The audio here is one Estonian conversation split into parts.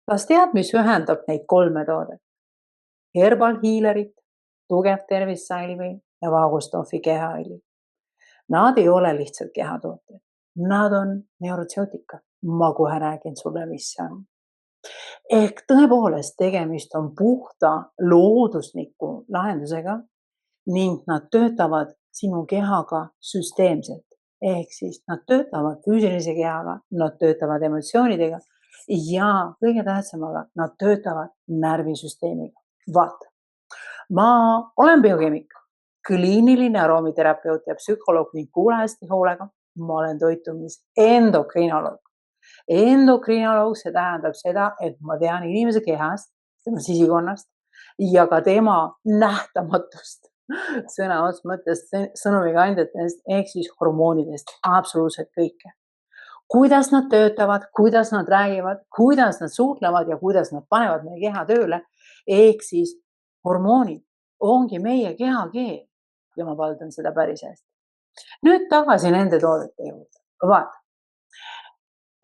Kas tead, mis ühendab neid kolme toodet? Herbal Healerit, tugev tervissalvi ja Vaagustoffi kehaõli. Nad ei ole lihtsalt kehatooted. Nad on neurotseutika. Ma kohe räägin sulle, mis see on. Ehk tõepoolest tegemist on puhta loodusliku lahendusega ning nad töötavad sinu kehaga süsteemselt. Ehk siis nad töötavad füüsilise kehaga, nad töötavad emotsioonidega ja kõige tähtsamaga, nad töötavad närvisüsteemiga. Vaata, ma olen biokeemik, kliiniline aromiterapeut ja psühholoog ning kuule hästi hoolega. Ma olen toitumis endokrinoloog. Endokrinoloog, see tähendab seda, et ma tean inimese kehast, tema sisikonnast ja ka tema nähtamatust sõna otseses mõttes sõnumikandjatest ehk siis hormoonidest, absoluutselt kõike. Kuidas nad töötavad, kuidas nad räägivad, kuidas nad suhtlevad ja kuidas nad panevad meie keha tööle, ehk siis hormoonid ongi meie kehakeel ja ma valdan seda päris hästi. Nüüd tagasi nende toodete juurde. Vaata,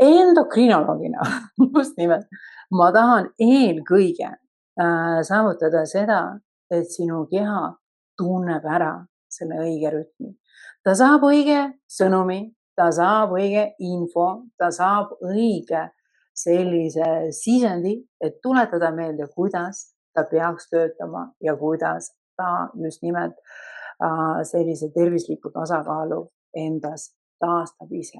endokrinoloogina just nimelt ma tahan eelkõige saavutada seda, et sinu keha tunneb ära selle õige rütmi. Ta saab õige sõnumi, ta saab õige info, ta saab õige sellise sisendi, et tuletada meelde, kuidas ta peaks töötama ja kuidas ta just nimelt sellise tervisliku tasakaalu endas taastab ise.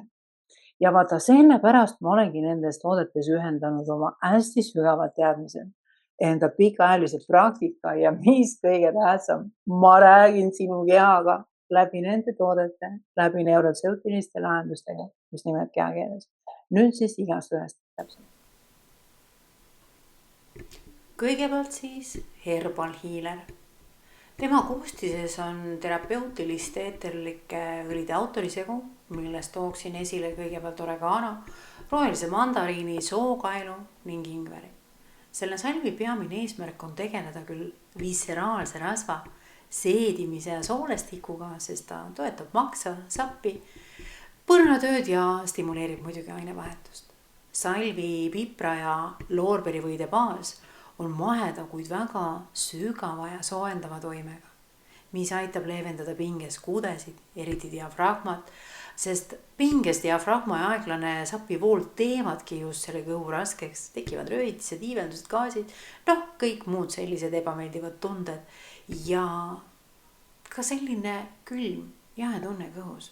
Ja vaata, selle pärast ma olengi nendes toodetes ühendanud oma hästi sügavad teadmised, enda pikaajalise praktika ja mis kõige tähtsam, ma räägin sinu kehaga läbi nende toodete, läbi neurotseutiliste lahendustega, just nimelt kehakeeles. Nüüd siis igast ühest täpselt. Kõigepealt siis Herbal Healer. Tema koostises on terapeutiliste eeterlike õlide autorisegu, millest tooksin esile kõigepealt oregano, rohelise mandariini, sookaelu ning ingveri. Selle salvi peamine eesmärk on tegeleda küll visceraalse rasva, seedimise ja soolestikuga, sest ta toetab maksa, sappi, põrnatööd ja stimuleerib muidugi ainevahetust. Salvi, pipra ja loorberivõide baas on maheda, kuid väga sügava ja soojendava toimega, mis aitab leevendada pinges kuudesid, eriti diafragmat, sest pinges diafragma ja aeglane sapivool teevadki just selle kõhu raskeks, tekivad röövitised, iiveldused, gaasid, kõik muud sellised ebameeldivad tunded ja ka selline külm, jahe tunne kõhus,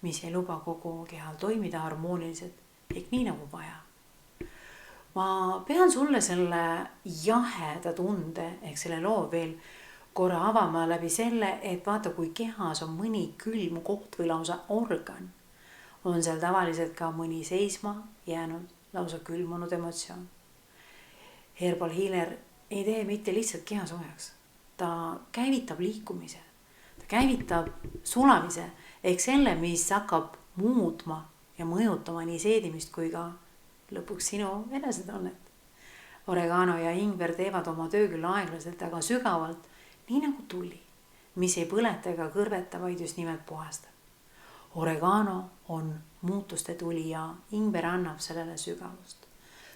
mis ei luba kogu kehal toimida harmooniliselt ehk nii nagu vaja. Ma pean sulle selle jaheda tunde ehk selle loo veel korra avama läbi selle, et vaata, kui kehas on mõni külm koht või lausa organ, on seal tavaliselt ka mõni seisma jäänud, lausa külmunud emotsioon. Herbal Healer ei tee mitte lihtsalt keha soojaks. Ta käivitab liikumise, ta käivitab sulamise ehk selle, mis hakkab muutma ja mõjutama nii seedimist kui ka lõpuks sinu enesetunnet. Oregano ja ingver teevad oma töö küll aeglaselt, aga sügavalt, nii nagu tuli, mis ei põleta ega kõrveta, vaid just nimelt puhastab. Oregano on muutuste tuli ja ingver annab sellele sügavust.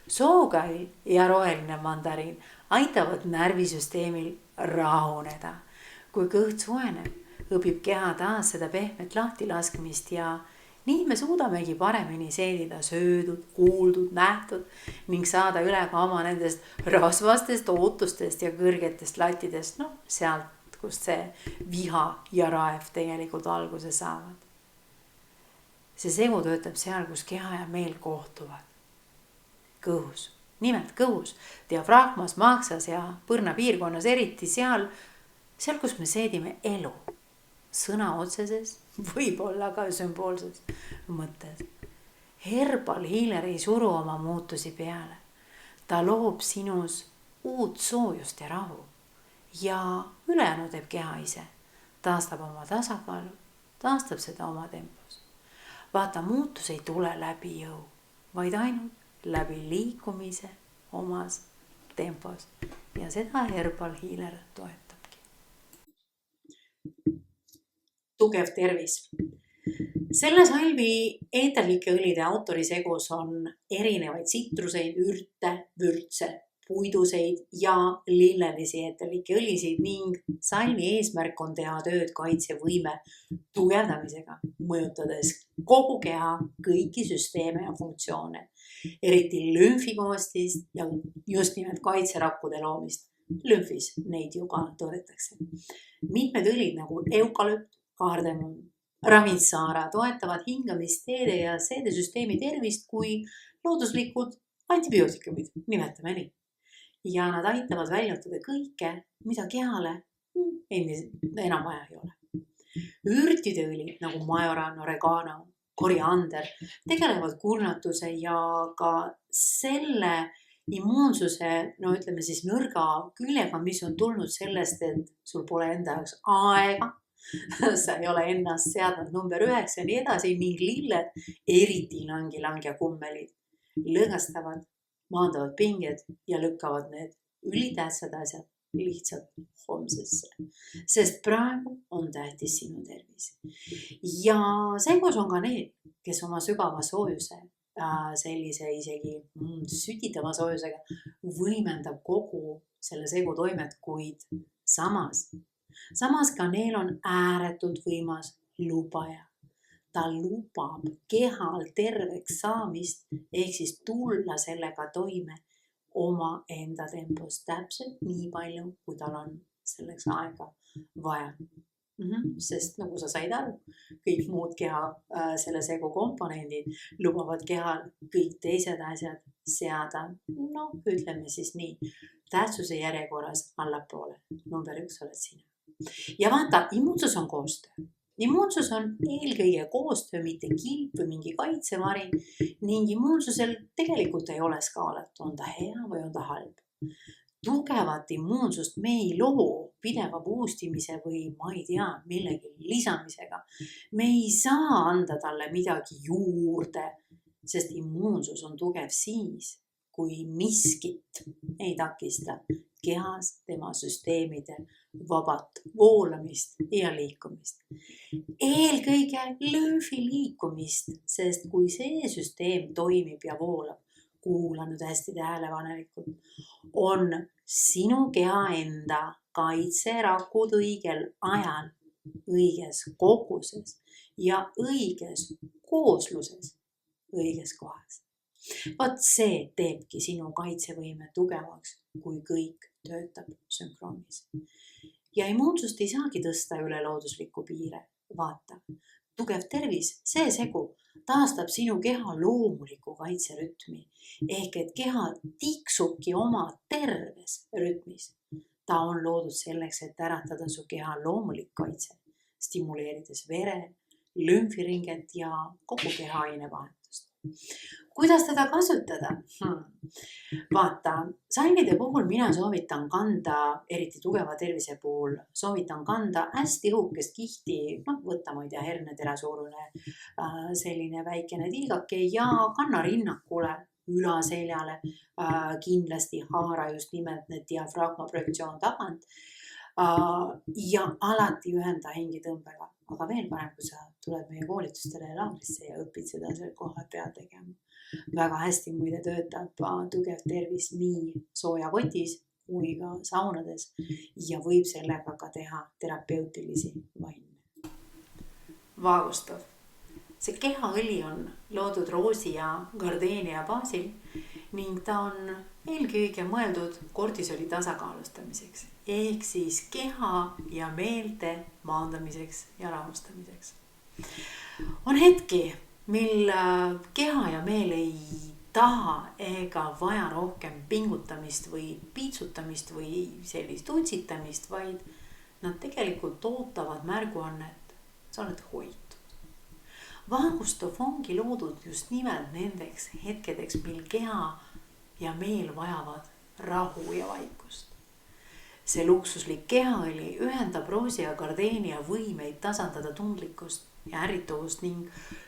Sookail ja roheline mandariin aitavad närvisüsteemil rahuneda. Kui kõht sueneb, õpib keha taas seda pehmet lahtilaskmist ja nii me suudamegi paremini seedida söödud, kuuldud, nähtud ning saada üle ka oma nendest rasvastest ootustest ja kõrgetest latidest, sealt, kust see viha ja raev tegelikult alguse saavad. See segu töötab seal, kus keha ja meel kohtuvad. Kõhus, nimelt kõhus, diafragmas, maksas ja põrnapiirkonnas, eriti seal, kus me seedime elu. Sõna otseses, võib-olla ka sümboolses mõttes. Herbal Healer ei suru oma muutusi peale. Ta loob sinus uut soojust ja rahu ja ülejäänu teeb keha ise. Taastab oma tasakaalu, taastab seda oma tempos. Vaata, muutus ei tule läbi jõu, vaid ainult läbi liikumise omas tempos ja seda Herbal Healer toetabki. Tugev tervis. Selle salvi eeterlike õlide autorisegus on erinevaid sitruseid, ürte, vürtse, puiduseid ja lillelisi eeterlikke õlisid ning salvi eesmärk on teha tööd kaitsevõime tugevdamisega, mõjutades kogu keha kõiki süsteeme ja funktsioone, eriti lümfikoostist ja just nimelt kaitserakkude loomist. Lümfis neid ju ka toodetakse. Mitmed õlid nagu eukalüpt, kaardemon, ramitsaara toetavad hingamisteede ja seedesüsteemi tervist kui looduslikud antibiootikumid, nimetame nii. Ja nad aitavad väljutada kõike, mida kehale enam vaja ei ole. Ürtide õlid nagu majoran, oregano, koriander tegelevad kurnatuse ja ka selle immuunsuse, no ütleme siis nõrga küljega, mis on tulnud sellest, et sul pole enda jaoks aega. Sa ei ole ennast seadnud number 9 ja nii edasi ning lilled, eriti langilang ja kummelid, lõõgastavad, maandavad pinged ja lükkavad need ülitähtsad asjad lihtsalt homsesse. Sest praegu on tähtis sinu tervis. Ja segus on ka need, kes oma sügava soojuse, sellise isegi sütitava soojusega võimendab kogu selle segu toimet, kuid Samas kaneel on ääretult võimas lubaja. Ta lubab kehal terveks saamist ehk siis tulla sellega toime oma enda tempos täpselt nii palju, kui tal on selleks aega vaja. Sest nagu sa said aru, kõik muud keha selle segu komponendid lubavad kehal kõik teised asjad seada, ütleme siis nii, tähtsuse järjekorras allapoole. Number 1 oled sina. Ja vaata, immuunsus on koostöö. Immuunsus on eelkõige koostöö, mitte kilp või mingi kaitsevari ning immuunsusel tegelikult ei ole skaalat, on ta hea või on ta halb. Tugevat immuunsust me ei loo pideva boostimise või ma ei tea, millegi lisamisega. Me ei saa anda talle midagi juurde, sest immuunsus on tugev siis, kui miskit ei takista kehas tema süsteemide vabat voolamist ja liikumist. Eelkõige lümfi liikumist, sest kui see süsteem toimib ja voolab, kuula nüüd hästi tähelepanelikult, on sinu keha enda kaitserakud õigel ajal, õiges koguses ja õiges koosluses, õiges kohas. Vaat see teebki sinu kaitsevõime tugevaks, kui kõik töötab sünkroonis. Ja immuunsust ei saagi tõsta üle loodusliku piire. Vaata, tugev tervis, see segu taastab sinu keha loomuliku kaitserütmi ehk et keha tiksubki oma terves rütmis. Ta on loodud selleks, et äratada su keha loomulik kaitse, stimuleerides vere, lümfiringet ja kogu keha ainevahetust. Kuidas teda kasutada? Vaata, salmide puhul mina soovitan kanda, eriti tugeva tervise puhul, soovitan kanda hästi õhukest kihti, võtta, ma ei tea, hernetera suurune selline väikene tilgake ja kanna rinnakule, ülaseljale, kindlasti haara just nimelt need diafragma projektsioon tagant ja alati ühenda hingitõmbega. Aga veel parem, kui sa tuled meie koolitustele laagrisse ja õpid seda seal koha peal tegema. Väga hästi muide töötab tugev tervis nii soojakotis kui ka saunades ja võib sellega ka teha terapeutilisi vaime. Vaagustav. See kehaõli on loodud roosi ja gardeenia baasil ning ta on eelkõige mõeldud kortisoli tasakaalustamiseks ehk siis keha ja meelte maandamiseks ja rahustamiseks. On hetki, mil keha ja meel ei taha ega vaja rohkem pingutamist või piitsutamist või sellist utsitamist, vaid nad tegelikult ootavad märguannet, sa oled hoitud. Vaagustav ongi loodud just nimelt nendeks hetkedeks, mil keha ja meel vajavad rahu ja vaikust. See luksuslik kehaõli ühendab roosi ja gardeenia võimeid tasandada tundlikkust ja ärrituvust ning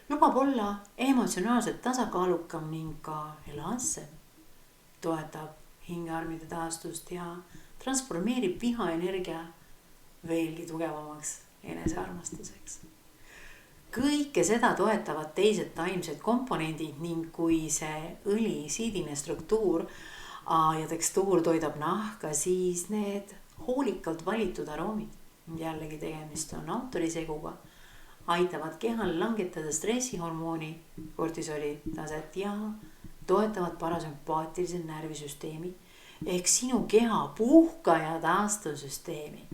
lubab olla emotsionaalselt tasakaalukam ning ka elastsem. Toetab hingearmide taastust ja transformeerib vihaenergia veelgi tugevamaks enesearmastuseks. kõike seda toetavad teised taimsed komponendid ning kui see õli siidine struktuur ja tekstuur toidab nahka, siis need hoolikalt valitud aroomid, jällegi tegemist on autoriseguga, aitavad kehal langetada stressihormooni kortisoli taset ja toetavad parasümpaatilise närvisüsteemi ehk sinu keha puhka ja taastusüsteemi.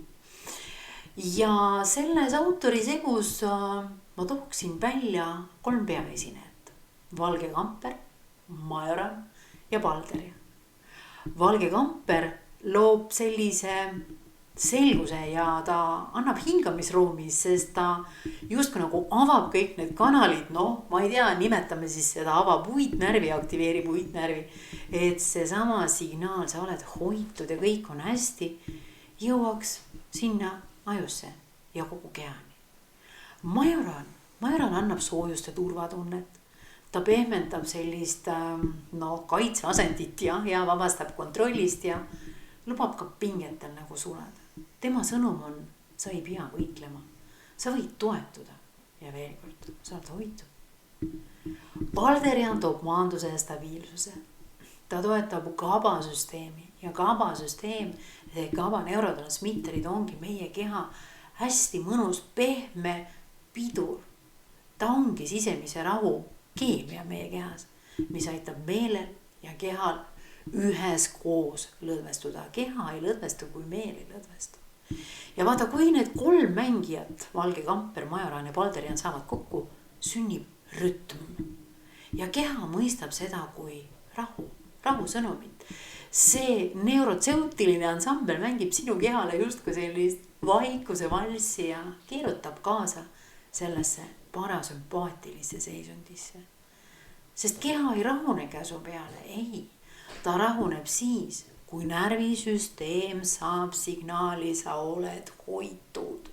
Ja selles autorisegus ma tooksin välja 3 peaesinejat: valge kamper, majoran ja palderja. Valge kamper loob sellise selguse ja ta annab hingamisruumi, sest ta justkui nagu avab kõik need kanalid, ma ei tea, nimetame siis seda, avab uitnärvi, aktiveerib uitnärvi, et seesama signaal, sa oled hoitud ja kõik on hästi, jõuaks sinna ajusse ja kogu kehani. Majoran annab soojust ja turvatunnet. Ta pehmendab sellist kaitseasendit ja vabastab kontrollist ja lubab ka pingetel nagu sulada. Tema sõnum on, sa ei pea võitlema, sa võid toetuda ja veel kord, sa oled hoitud. Palderjan toob maanduse ja stabiilsuse. Ta toetab GABA-süsteemi ja GABA-süsteem, GABA neurotransmitterid ongi meie keha hästi mõnus, pehme pidur. Ta ongi sisemise rahu keemia meie kehas, mis aitab meelel ja kehal üheskoos lõdvestuda. Keha ei lõdvestu, kui meel ei lõdvestu. Ja vaata, kui need 3 mängijat, valge kamper, majoran ja palderjan saavad kokku, sünnib rütm. Ja keha mõistab seda kui rahu sõnumit. See neurotseutiline ansambel mängib sinu kehale justkui sellist vaikuse valssi ja keerutab kaasa sellesse parasümpaatilisse seisundisse. Sest keha ei rahune käsu peale, ei. Ta rahuneb siis, kui närvisüsteem saab signaali, sa oled hoitud.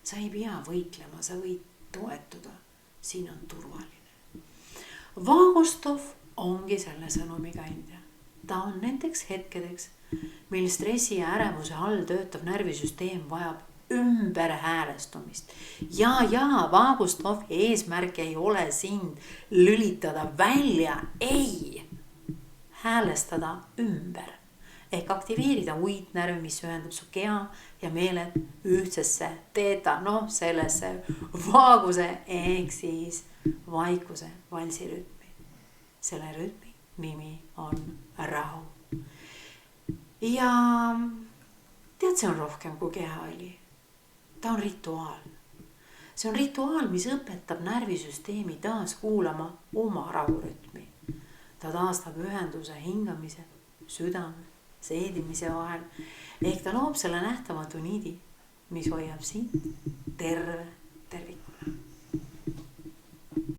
Sa ei pea võitlema, sa võid toetuda. Siin on turvaline. Vaagustov ongi selle sõnumi kandja. Ta on nendeks hetkedeks, mil stressi ja ärevuse all töötav närvisüsteem vajab ümberhäälestumist. Ja Vaagustov eesmärk ei ole sind lülitada välja, ei. Häälestada ümber ehk aktiveerida uitnärv, mis ühendab su keha ja meeled ühtsesse teeta, sellesse vaaguse ehk siis vaikuse valsirütmi. Selle rütmi nimi on rahu. Ja tead, see on rohkem kui kehaõli. Ta on rituaal. See on rituaal, mis õpetab närvisüsteemi taas kuulama oma rahurütmi. Ta taastab ühenduse hingamise, südame, seedimise vahel. Ehk ta loob selle nähtamatu niidi, mis hoiab sind terve